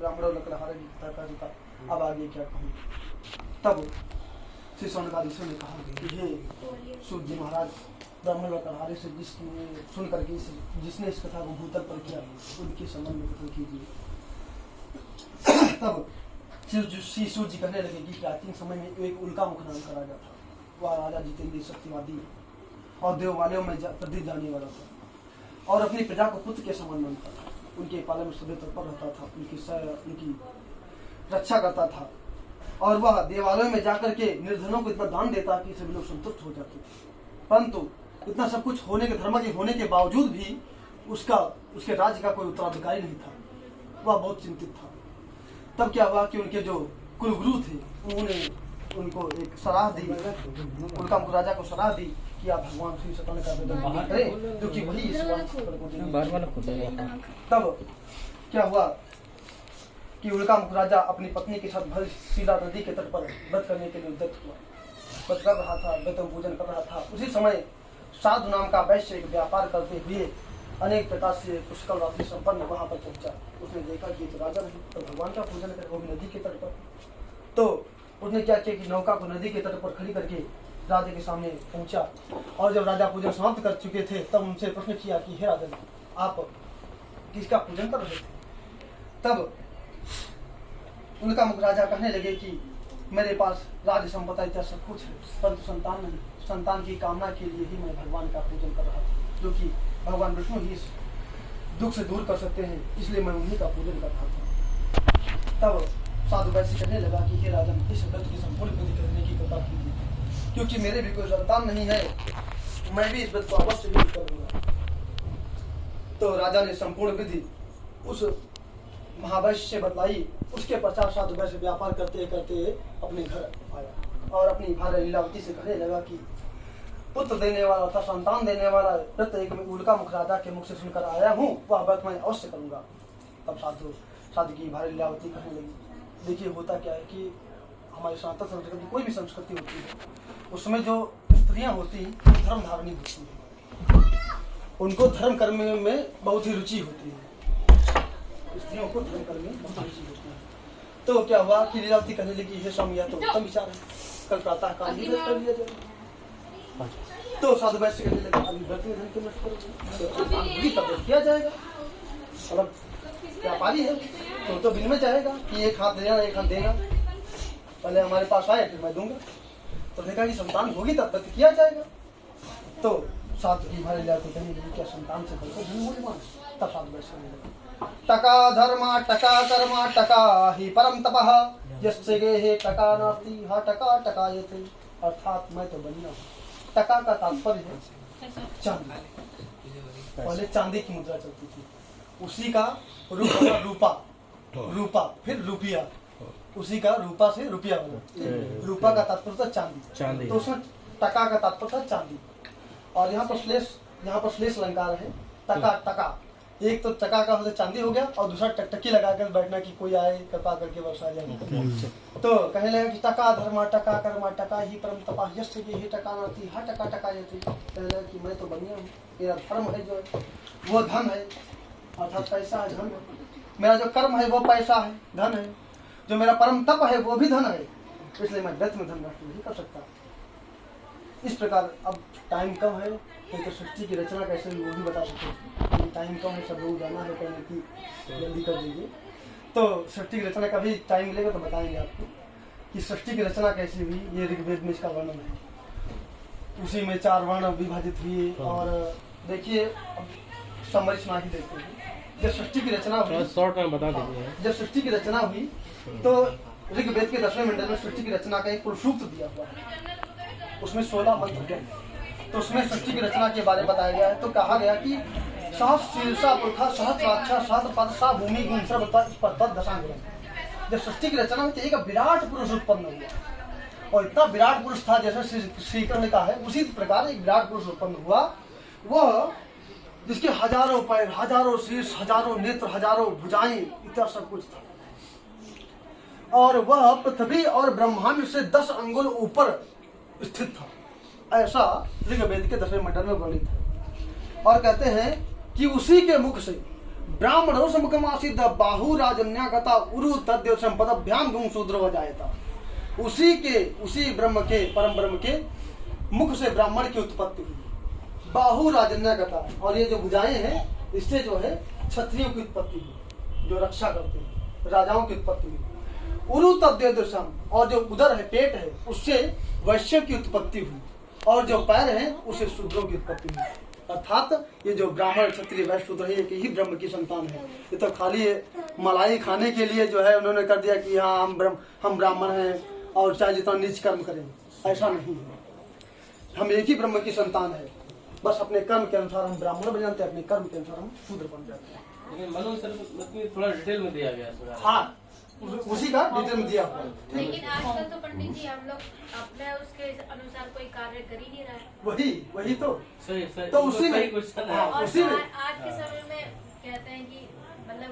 ब्राह्मणों लकड़हारे की कथा का रुका, अब आगे क्या कहूँ। तब श्री सौनकाधीश्वर ने कहा कि हे सूत जी महाराज, ब्राह्मण लकड़हारे से जिसने सुन करके जिसने इस कथा को भूतल पर किया उनके संबंध में कथन कीजिए। तब श्री सूत जी कहने लगे कि प्राचीन समय में एक उल्का मुख नाम का राजा था। वह राजा जितेंद्र सत्यवादी और देवालयों में प्रदीप जाने वाला था और अपनी प्रजा को पुत्र के समान मानता था। उनके पालन में सदैव तत्पर रहता था, उनकी रक्षा करता था और वह देवालयों में जाकर के निर्धनों को इतना दान देता कि सभी लोग संतुष्ट हो जाते थे। परंतु इतना सब कुछ होने के धर्म के होने के बावजूद भी उसके राज्य का कोई उत्तराधिकारी नहीं था। वह बहुत चिंतित था। तब क्या हुआ कि उनके जो कुलगुरु थे उन्होंने उनको एक सलाह दी, उनका राजा को सलाह दी कि आप भगवान श्री सत्य का आवेदन करें, क्योंकि वही इस तब क्या हुआ कि उल्का मुख राजा अपनी पत्नी के साथ भरशिला नदी के तट पर व्रत करने के लिए उद्यत हुआ। व्रत कर रहा था, वेतन पूजन कर रहा था। उसी समय साधु नाम का वैश्य एक व्यापार करते हुए अनेक प्रकार से पुष्कल राशि संपन्न वहां पर पहुंचा। उसने देखा कि तो राजा नहीं, तो भगवान का पूजन करे, वो भी नदी के तट पर। तो उसने क्या किया कि नौका को नदी के तट पर खड़ी करके राजा के सामने पहुंचा और जब राजा पूजन समाप्त कर चुके थे तब उनसे प्रश्न किया कि हे राजन, आप किसका पूजन कर रहे थे? तब उनका मुख राजा कहने लगे कि मेरे पास राज्य संपत्ति इत्या सब कुछ है, परंतु संतान नहीं। संतान की कामना के लिए ही मैं भगवान का पूजन कर रहा था, जो कि भगवान विष्णु ही इस दुख से दूर कर सकते हैं, इसलिए मैं उन्हीं का पूजन कर रहा था। तब साधु वैश्य कहने लगा कि हे राजन, इस व्रत की संपूर्ण विधि करने की कृपा कीजिए, क्योंकि मेरे भी कोई संतान नहीं है, मैं भी इस व्रत को अवश्य विधि करूंगा। तो राजा ने संपूर्ण विधि उस महावैश्य से बतलाई। उसके पश्चात साधु वैश्य व्यापार करते करते अपने घर आया और अपनी भार्या लीलावती से कहने लगा कि पुत्र देने वाला था, संतान देने वाला व्रत एक उल्का मुख राजा के मुख से सुनकर आया हूँ, वह व्रत मैं अवश्य करूंगा। तब साधु की भार्या लीलावती कहने लगी, देखिए होता क्या है कि हमारी सनातन संस्कृति, कोई भी संस्कृति होती है, उसमें जो स्त्रियां होती हैं धर्म धारणी होती है, उनको धर्म कर्म में बहुत ही रुचि होती है, स्त्रियों को धर्म कर्म में बहुत रुचि होती है। तो क्या हुआ कि लीलावती कहने लगी, हे स्वामी यह तो उत्तम विचार है, कल प्रातः काल ही व्रत कर लिया जाएगा। तो साधु वैश्य कहने लगा, अभी व्रत में धन क्यों नष्ट करोगे, तब किया जाएगा। मतलब व्यापारी है तो विनिमय चाहेगा कि एक हाथ देना एक हाथ देना, पहले हमारे पास आए फिर मैं दूंगा। तो देखा कि संतान होगी तब व्रत किया जाएगा। तो साधु की भार्या लीलावती कहने लगी, क्या संतान से बढ़कर धन मूल्यवान? तब साधु वैश्य कहने लगा, टका धर्मा टका कर्मा टका ही परम तपः, यस्य गेहे टका नास्ति हा टका टकायते। अर्थात मैं तो बनिया हूँ। टका का तात्पर्य है चांदी। पहले चांदी की मुद्रा चलती थी, उसी का रूपा फिर रुपया, उसी का रूपा से रुपया बना। रूपा का तात्पर्य था चांदी, तो उसमें टका का तात्पर्य था चांदी। और यहाँ पर श्लेष अलंकार है, टका। एक तो टका का मतलब चांदी हो गया और दूसरा टकटकी लगाकर बैठना कि कोई आए कृपा करके वर्षा जाए। तो कहने लगा कि टका धर्मा टका कर्मा टका ही परम तपा, यस्य गेहे टका नास्ति हा टका टकायते। कहने लगा कि मैं तो बढ़िया हूँ, मेरा धर्म है जो वो धन है, अर्थात पैसा है, धन है। मेरा जो कर्म है वो पैसा है, धन है। जो मेरा परम तप है वो भी धन है, इसलिए मैं व्रत में धन नष्ट नहीं कर सकता। इस प्रकार अब टाइम कम है, तो सृष्टि की रचना कैसे हुई वो भी बता सकते। टाइम कम है, सब लोग जाना है कहने की जल्दी कर दीजिए। तो सृष्टि की रचना का भी टाइम मिलेगा तो बताएंगे आपको कि सृष्टि की रचना कैसे हुई। ये ऋग्वेद में इसका वर्णन है, उसी में 4 वर्ण विभाजित हुए। और देखिए संरचना ही देखते हैं। जब सृष्टि की रचना हुई, शॉर्ट में बता दीजिए। जब सृष्टि की रचना हुई तो ऋग्वेद के 10वें मंडल में सृष्टि की रचना का एक पुरुषूक्त दिया हुआ है, उसमें 16 मंत्र हैं। तो उसमें सृष्टि की रचना के बारे में बताया गया है। तो कहा गया कि सहस्र शीर्षा पुरखा सहस्राक्षा सहस्रपद सा भूमि गुण सर्वतः दशांगुलम। जब सृष्टि की रचना हुई तो एक विराट पुरुष उत्पन्न हुआ, और इतना विराट पुरुष था जैसे श्रीकृष्ण ने कहा है, उसी प्रकार एक विराट पुरुष उत्पन्न हुआ, वह जिसके हजारों पैर, हजारों शीर्ष, हजारों नेत्र, हजारों भुजाएं, इतना सब कुछ था। और वह पृथ्वी और ब्रह्मांड से 10 अंगुल ऊपर स्थित था, ऐसा ऋग्वेद के 10वें मंडल में वर्णित है। और कहते हैं कि उसी के मुख से ब्राह्मणो समकमासिद बाहु राजन्या कथा उरु तद्देव संपदभ्याम गुम शूद्र हो जाएता। उसी ब्रह्म के परम ब्रह्म के मुख से ब्राह्मण की उत्पत्ति हुई। बाहु राजन्या कथा, और ये जो भुजाएं हैं इससे जो है क्षत्रियों की उत्पत्ति हुई, जो रक्षा करते हैं, राजाओं की उत्पत्ति हुई। उरु तद्देव, और जो उदर है, पेट है, उससे वैश्य की उत्पत्ति हुई, और जो पैर है उससे शूद्रों की उत्पत्ति हुई। अर्थात ये जो ब्राह्मण क्षत्रिय वैश्य शूद्र है, एक ही ब्रह्म की संतान है। ये तो खाली मलाई खाने के लिए जो है उन्होंने कर दिया कि हाँ हम ब्राह्मण हैं और चाहे जितना नीच कर्म करें, ऐसा नहीं है। हम एक ही ब्रह्म की संतान है, बस अपने कर्म के अनुसार हम ब्राह्मण बन जाते हैं, अपने कर्म के अनुसार हम शूद्र बन जाते हैं। लेकिन मनु सर थोड़ा डिटेल में दिया गया। हाँ, उसी का डिटेल में दिया हुआ है। लेकिन आजकल तो पंडित जी हम लोग अपने उसके अनुसार कोई कार्य कर ही नहीं रहा है। वही तो सही तो उसी में और उसी में आज के समय में कहते हैं कि मतलब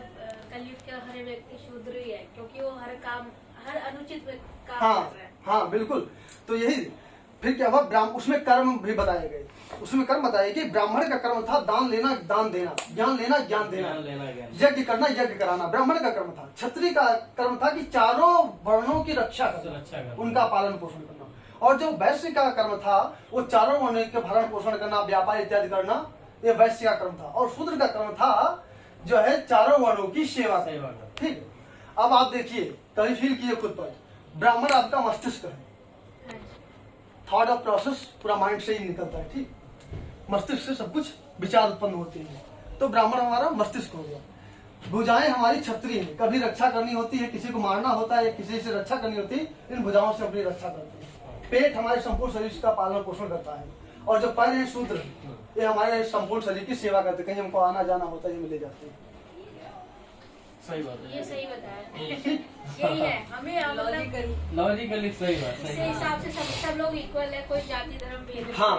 कलयुग का हर व्यक्ति शूद्र ही है, क्योंकि वो हर अनुचित काम कर रहा है। हाँ बिल्कुल। तो यही फिर क्या हुआ, उसमें कर्म भी बताए गए। उसमें कर्म बताए कि ब्राह्मण का कर्म था दान लेना, दान देना, ज्ञान लेना, ज्ञान देना, यज्ञ करना, यज्ञ कराना, ब्राह्मण का कर्म था। क्षत्रिय का कर्म था कि चारों वर्णों की रक्षा करना, उनका पालन पोषण करना। और जो वैश्य का कर्म था वो चारों वर्णों के भरण पोषण करना, व्यापार इत्यादि करना, ये वैश्य का कर्म था। और शूद्र का कर्म था जो है चारों वर्णों की सेवा करना। ठीक। अब आप देखिए, कभी फील कीजिए खुद पर, ब्राह्मण आपका मस्तिष्क है, थॉट ऑफ प्रोसेस पूरा माइंड से ही निकलता है। ठीक, मस्तिष्क से सब कुछ विचार उत्पन्न होते हैं। तो ब्राह्मण हमारा मस्तिष्क हो गया। भुजाएं हमारी क्षत्रिय हैं, कभी रक्षा करनी होती है, किसी को मारना होता है, किसी से रक्षा करनी होती है, इन भुजाओं से अपनी रक्षा करते हैं। पेट हमारे संपूर्ण शरीर का पालन पोषण करता है, और जो पैर है शूद्र, ये हमारे संपूर्ण शरीर की सेवा करते हैं। कहीं हमको आना जाना होता है, ये ले जाते हैं। सही बात है, ये सही बताया। यही है, हमें लॉजिकली सही बात है। इस हिसाब से सब लोग इक्वल है, कोई जाति धर्म भेद नहीं। हाँ।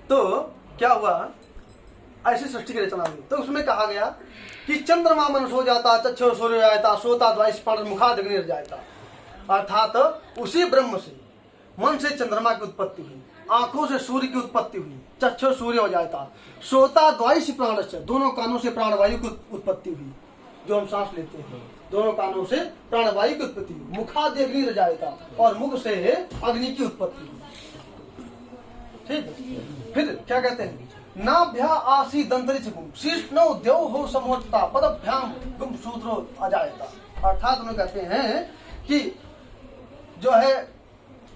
तो क्या हुआ, ऐसी सृष्टि की रचना हुई। तो उसमें कहा गया कि चंद्रमा मनुष्य हो जाता, चक्षु सूर्य हो जाता, सोता द्वाइश पाण मुखादग्नि रह जाता। अर्थात उसी ब्रह्म से मन से चंद्रमा की उत्पत्ति हुई, आंखों से सूर्य की उत्पत्ति हुई, चक्षु सूर्य हो जाता, सोता द्वाइश प्राण से, दोनों कानों से प्राणवायु की उत्पत्ति हुई, जो हम सांस लेते हैं, दोनों कानों से प्राणवायु की उत्पत्ति हुई, मुखादग्नि रह जाता, और मुख से अग्नि की उत्पत्ति हुई। ठीक है। फिर क्या कहते हैं, नाभ्या आसी दंतरिच गुम शीर्ष्णो देव हो समोत्ता पदभ्याम गुम शूद्रो अजायता। अर्थात उन्हें कहते हैं कि जो है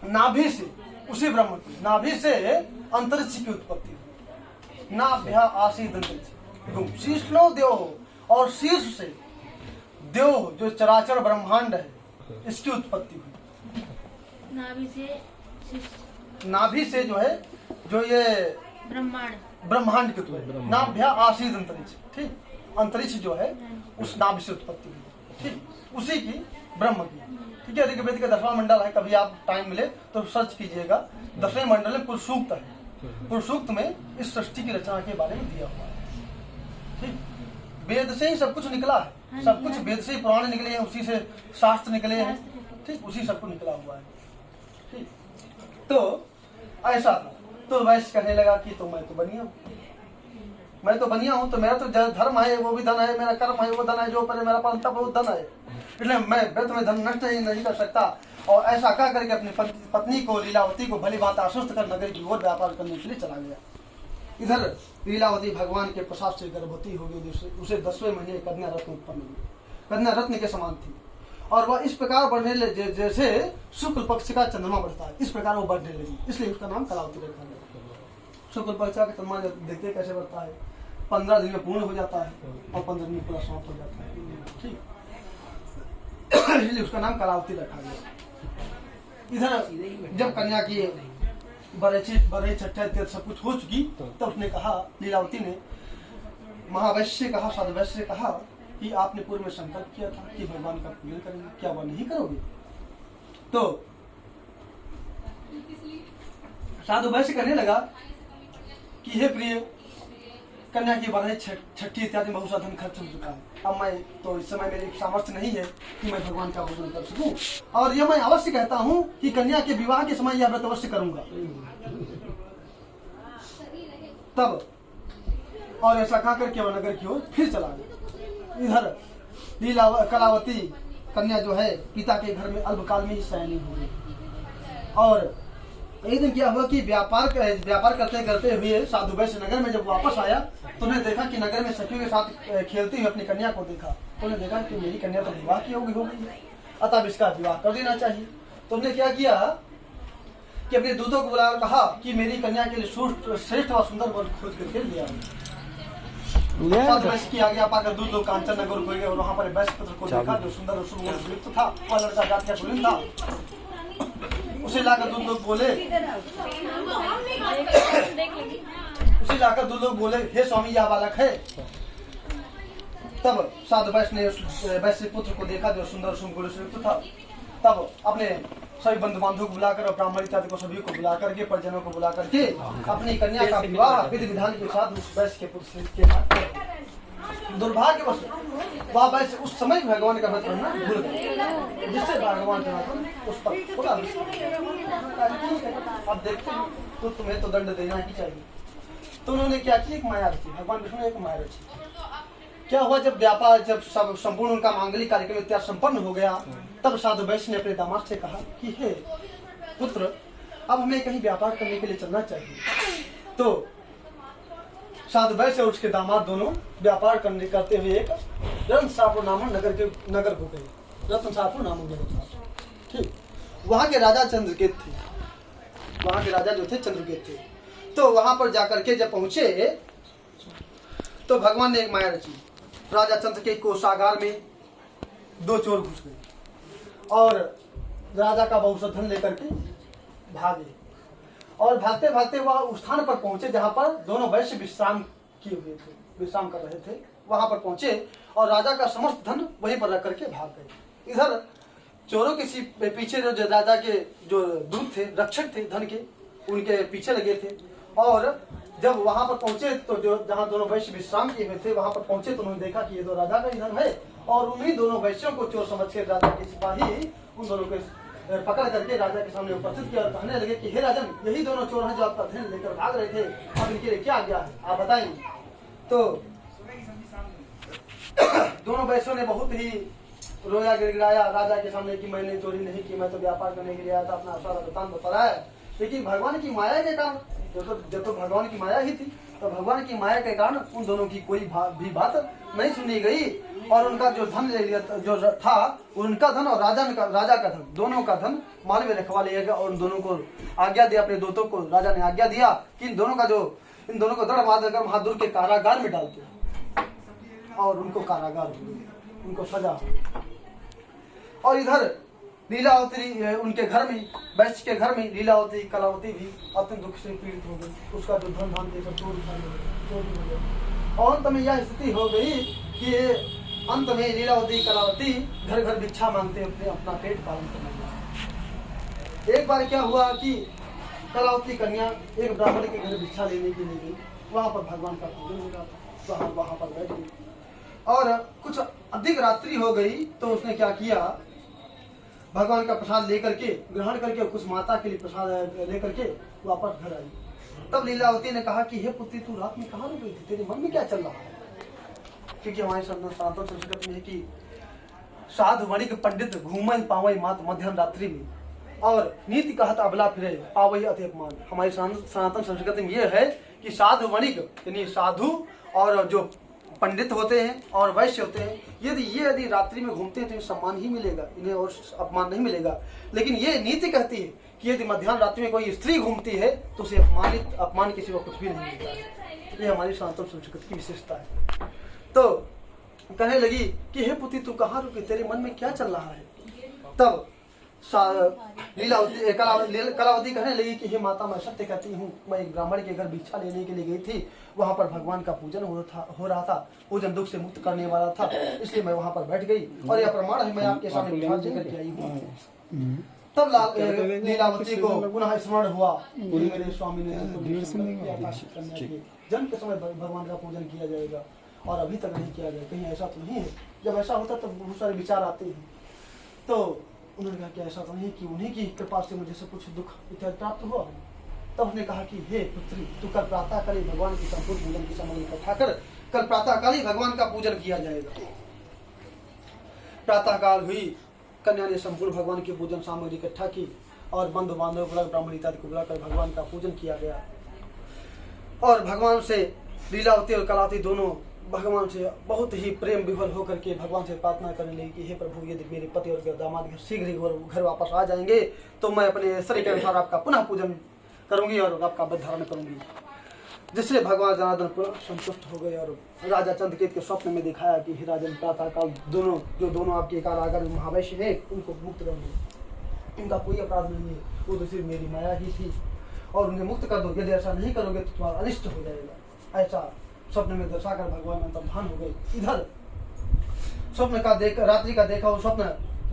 नाभि से, उसी ब्रह्म की नाभि से अंतरिक्ष की उत्पत्ति हुई। नाभ्या आसी दंतरिच गुम शीर्ष्णो देव हो, और शीर्ष से देव जो चराचर ब्रह्मांड है इसकी उत्पत्ति हुई। नाभि से जो है, जो ये ब्रह्मांड की उत्पत्ति, नाभ्या आसीद अंतरिक्ष। ठीक, अंतरिक्ष जो है उस नाभि से उत्पत्ति हुई। ठीक, उसी की ब्रह्म की। ठीक है। ऋग्वेद का 10वां मंडल है, कभी आप टाइम मिले तो सर्च कीजिएगा। 10वें मंडल में पुरुषसूक्त है। पुरुषसूक्त में इस सृष्टि की रचना के बारे में दिया हुआ है। ठीक, वेद से ही सब कुछ निकला है, सब कुछ वेद से ही पुराण निकले हैं, उसी से शास्त्र निकले हैं। ठीक, उसी सब कुछ निकला हुआ है। ठीक, तो ऐसा था। तो वैश्य कहने लगा कि तो मैं तो बनिया हूँ, तो मेरा तो धर्म है, वो भी धन है, मेरा कर्म है, वो धन है, जो पर मेरा पंथ वो धन है, इसलिए मैं व्यर्थ में धन नष्ट ही नहीं कर सकता। और ऐसा कह करके अपनी पत्नी को, लीलावती को भली बात आश्वस्त कर नगर की ओर व्यापार करने के लिए चला गया। इधर लीलावती भगवान के प्रसाद से गर्भवती हो गई, उसे 10वें महीने कन्या रत्न उत्पन्न हुई। कन्या रत्न के समान थी, और वह इस प्रकार बढ़ने लगे जैसे शुक्ल पक्ष का चंद्रमा बढ़ता है, इस प्रकार वो बढ़ने लगी, इसलिए उसका नाम कलावती रखा गया। शुक्ल पक्ष का चंद्रमा देखते कैसे बढ़ता है, 15 दिन में पूर्ण हो जाता है, और 15 दिन में पूरा समाप्त हो जाता है। ठीक, इसलिए उसका नाम कलावती रखा गया। इधर जब कन्या की बड़े छठे सब कुछ हो चुकी, तब उसने कहा, लीलावती ने महावैश्य कहा, साधु वैश्य कहा कि आपने पूर्व में संकल्प किया था कि भगवान का पूजन करेंगे, क्या वह नहीं करोगे? तो साधु वैश्य कहने लगा कि हे प्रिय, कन्या की बढ़ाई छठी इत्यादि बहुत सा धन खर्च हो चुका है, अब मैं तो इस समय मेरी सामर्थ्य नहीं है कि मैं भगवान का पूजन कर सकूं, और यह मैं अवश्य कहता हूं कि कन्या के विवाह के समय यह व्रत अवश्य करूंगा। तब और ऐसा कहा करके वह नगर की ओर फिर चला गया। इधर लीला कलावती कन्या जो है पिता के घर में अल्पकाल में ही सयानी हो गई। और एक दिन क्या हुआ कि व्यापार करते करते हुए साधु वैश्य नगर में जब वापस आया तो उन्हें देखा कि नगर में सखियों के साथ खेलती हुई अपनी कन्या को देखा। तो उन्हें देखा कि मेरी कन्या तो विवाह की हो गई, अतः इसका विवाह कर देना चाहिए। तो उन्होंने क्या किया कि अपने दूतों को बुलाकर कहा कि मेरी कन्या के लिए श्रेष्ठ व सुंदर वर खोज करके लिया। साधु वैश्य की आज्ञा पाकर दूत लोग कांचन नगर को गए और वहाँ पर वैश्य पुत्र को देखा जो सुंदर और सुयुक्त था। वह लड़का जात का कुलीन था। उसे लाकर दूत लोग बोले हे स्वामी यह बालक है। तब साधु वैश्य ने वैश्य पुत्र को देखा जो सुंदर सुयुक्त था। तब अपने सभी बंधु बांधव को बुलाकर और ब्राह्मण इत्यादि को सभी को बुला करके परिजनों को बुला करके अपनी कन्या का विवाह विधि विधान के साथ उस वैश्य के पुत्र के साथ। दुर्भाग्यवश वह वैश्य उस समय भगवान का व्रत करना भूल गए, जिससे भगवान उस पर थोड़ा अब देखते हैं तो तुम्हें तो दंड देना ही चाहिए। तो उन्होंने क्या किया, एक माया रची। भगवान विष्णु ने एक माया रची। क्या हुआ, जब सब संपूर्ण उनका मांगलिक कार्यक्रम इत्यादि संपन्न हो गया तब साधु वैश्य ने अपने दामाद से कहा कि हे पुत्र, अब हमें कहीं व्यापार करने के लिए चलना चाहिए। तो साधु वैश्य और उसके दामाद दोनों व्यापार करते हुए एक रत्नसापुर नामक नगर को गए। रत्नसापुर नामक जगह था, ठीक। वहाँ के राजा चंद्रकेत थे। वहाँ के राजा जो थे चंद्रकेत थे। तो वहां पर जाकर के जब पहुंचे तो भगवान ने एक माया रची। राजा चंद्रकेत को सागार में दो चोर घुस गए और राजा का बहुत सा धन लेकर के भागे। और भागते भागते वह उस स्थान पर पहुंचे जहां पर दोनों वैश्य विश्राम किए हुए थे, विश्राम कर रहे थे। वहां पर पहुंचे और राजा का समस्त धन वहीं पर रख करके भाग गए। इधर चोरों के पीछे जो राजा के जो दूत थे, रक्षक थे धन के, उनके पीछे लगे थे। और जब वहां पर पहुंचे तो जो जहां दोनों वैश्य विश्राम किए हुए थे वहां पर पहुंचे तो उन्होंने देखा कि ये तो राजा का ही धन है। और उन्हीं दोनों वैश्यों को चोर समझ के राजा के सिपाही उन दोनों को पकड़ करके राजा के सामने उपस्थित किया और कहने लगे कि हे राजन, यही दोनों चोर हैं जो आपका धन लेकर भाग रहे थे, अब इनके लिए क्या आज्ञा है, आप बताएंगे। तो दोनों वैश्यों ने बहुत ही रोया गिड़गिड़ाया राजा के सामने कि मैंने चोरी नहीं की, मैं तो व्यापार करने के लिए आया था, अपना सारा वृत्तांत बताया। लेकिन भगवान की माया के कारण, जब तो भगवान की माया ही थी, तो भगवान की माया के कारण उन दोनों की कोई भी बात नहीं सुनी गई। और उनका जो धन ले लिया जो था, उनका धन और राजा का धन, दोनों का धन माल में रखवा लिया गया। और उन दोनों को आज्ञा दिया, अपने दूतों को राजा ने आज्ञा दिया कि इन दोनों को दृढ़ माधकर महादुर के कारागार में डालते और उनको कारागार उनको सजा हो। और इधर लीलावती उनके घर में, वैश्य के घर में लीलावती कलावती भी अत्यंत दुख से पीड़ित हो गई। उसका जो धन धान देकर चोरी हो गया। और अंत में यह स्थिति हो गई कि अंत में लीलावती कलावती घर घर भिक्षा मांगते अपने अपना पेट पालन करने लगे। एक बार क्या हुआ कि कलावती कन्या एक ब्राह्मण के घर भिक्षा लेने के लिए गई। वहां पर भगवान का पूजन हो रहा था, वहां पर बैठ गई और कुछ अधिक रात्रि हो गई। तो उसने क्या किया, भगवान का प्रसाद लेकर के ग्रहण करके कुछ माता के लिए प्रसाद लेकर के वापस घर आई। तब लीलावती ने कहा कि हे पुत्री, तू रात में कहाँ रुक गई थी, तेरे मन में क्या चल रहा है। क्योंकि हमारे सनातन संस्कृति में है कि साधु वणिक पंडित घूमय पावय मात मध्यम रात्रि में, और नीति कहत अबला फिरे पावय अति अपमान। हमारी सनातन संस्कृति में यह है कि साधु वणिक यानी साधु और जो पंडित होते हैं और वैश्य होते हैं, यदि रात्रि में घूमते हैं तो इन्हें सम्मान ही मिलेगा, इन्हें और अपमान नहीं मिलेगा। लेकिन ये नीति कहती है कि यदि मध्याह्न रात्रि में कोई स्त्री घूमती है तो उसे अपमान के सिवा कुछ भी नहीं मिलता है। ये हमारी सनातन संस्कृति की विशेषता है। तो कहने लगी कि हे पुत्री, तू कहाँ रुकी, तेरे मन में क्या चल रहा है। तब कलावती कहने लगी कि हे माता, मैं सत्य कहती हूँ, मैं एक ब्राह्मण के घर भिक्षा लेने के लिए गई थी। वहां पर भगवान का पूजन हो रहा था, पूजन दुख से मुक्त करने वाला था, इसलिए मैं वहां पर बैठ गई और यह प्रमाण है, मैं आपके सामने प्रसाद लेकर के आई हूँ। तब लीलावती को पुनः स्मरण हुआ, मेरे स्वामी ने जन्म के समय भगवान का पूजन किया जाएगा और अभी तक नहीं किया जाए, कहीं ऐसा तो नहीं है। जब ऐसा होता तो बहुत सारे विचार आते हैं। तो उन्होंने कहा कि ऐसा तो नहीं कि उन्हीं की कृपा से मुझे सब कुछ दुख इत्यादि प्राप्त हुआ। तब उसने कहा कि हे पुत्री, तू कल प्रातःकाल ही भगवान की संपूर्ण पूजन की सामग्री इकट्ठा कर, कल प्रातःकाल ही भगवान का पूजन किया जाएगा। प्रातःकाल हुई, कन्या ने संपूर्ण भगवान की पूजन सामग्री इकट्ठा की और बंधु बांधव बुला, ब्राह्मण इत्यादि को बुलाकर भगवान का पूजन किया गया। और भगवान से लीलावती और कलावती दोनों भगवान से बहुत ही प्रेम विभोर होकर के भगवान से प्रार्थना करने लगी कि हे प्रभु, यदि मेरे पति और दामाद शीघ्र ही घर वापस आ जाएंगे तो मैं अपने शरीर के अनुसार आपका पुनः पूजन करूंगी और आपका वध धारण करूंगी। जिससे भगवान जनार्दन पुनः संतुष्ट हो गए और राजा चंद्रकेत के स्वप्न में दिखाया कि हे राजन, प्रातःकाल दोनों आपके कारागार महावैश्य है उनको मुक्त कर दो, उनका कोई अपराध नहीं है, वो तो सिर्फ मेरी माया ही थी और उन्हें मुक्त कर दो। यदि ऐसा नहीं करोगे तो तुम्हारा अनिष्ट हो जाएगा। ऐसा स्वप्न में दर्शाकर भगवान अंतर्धान हो गए। इधर स्वप्न का रात्रि का देखा वो स्वप्न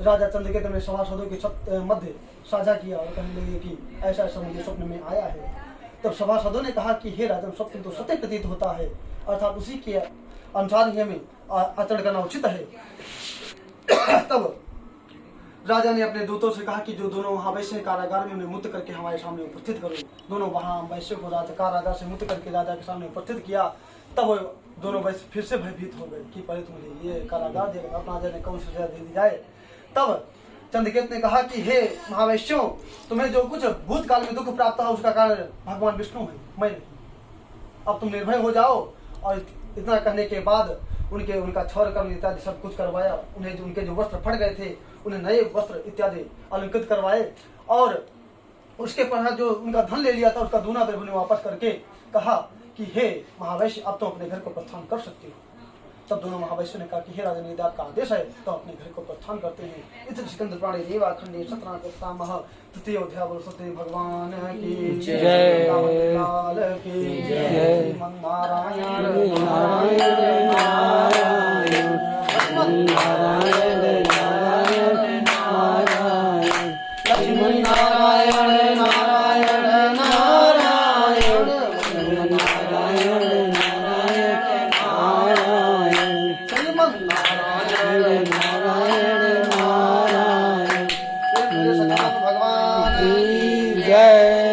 राजा चंद्रकेत ने सभासदों के मध्य साझा किया और कहने लगे कि ऐसा ऐसा मुझे स्वप्न में आया है। तब सभासदों ने कहा कि हे राजन, स्वप्न तो सत्य प्रतीत होता है, अर्थात उसी के अनुसार ही हमें आचरण करना उचित है। तब राजा ने अपने दूतों से कहा कि जो दोनों वहाँ वैश्य कारागार में उन्हें मुक्त करके हमारे सामने उपस्थित करो। दोनों वहाँ वैश्य को राजा कारागार से मुक्त करके राजा के सामने उपस्थित किया। तब वो दोनों वैश्य फिर से भयभीत हो गए कि पहले तो मुझे ये कारागार दे, अपना जाने कौन सी सजा दे दी जाए। तब चंद्रकेत ने कहा कि हे महावैश्यों, तुम्हें जो कुछ भूतकाल में दुख प्राप्त हुआ उसका कारण भगवान विष्णु है, मैं नहीं। अब तुम निर्भय हो जाओ। और इतना कहने के बाद उनका क्षौर कर्म इत्यादि सब कुछ करवाया। उन्हें उनके जो वस्त्र फट गए थे उन्हें नए वस्त्र इत्यादि अलंकृत करवाए और उसके पश्चात जो उनका धन ले लिया था उसका दूना द्रव्य उन्हें वापस करके कहा कि हे महावैश्य, अब तो अपने घर को प्रस्थान कर सकते हो। तब दोनों महावैश्य ने कहा कि हे राजन, यदि आपका आदेश है तो अपने घर को प्रस्थान करते हैं। इस सिकंदर प्राणी रेवा खंडे सतना पितामह तृतीय अध्याय सत्य भगवान की जय, लाल की जय, नारायण नारायण नारायण नारायण नारायण नारायण लक्ष्मी नारायण नारायण नारायण नारायण नारायण नारायण श्रीमन नारायण नारायण नारायण भगवान की जय।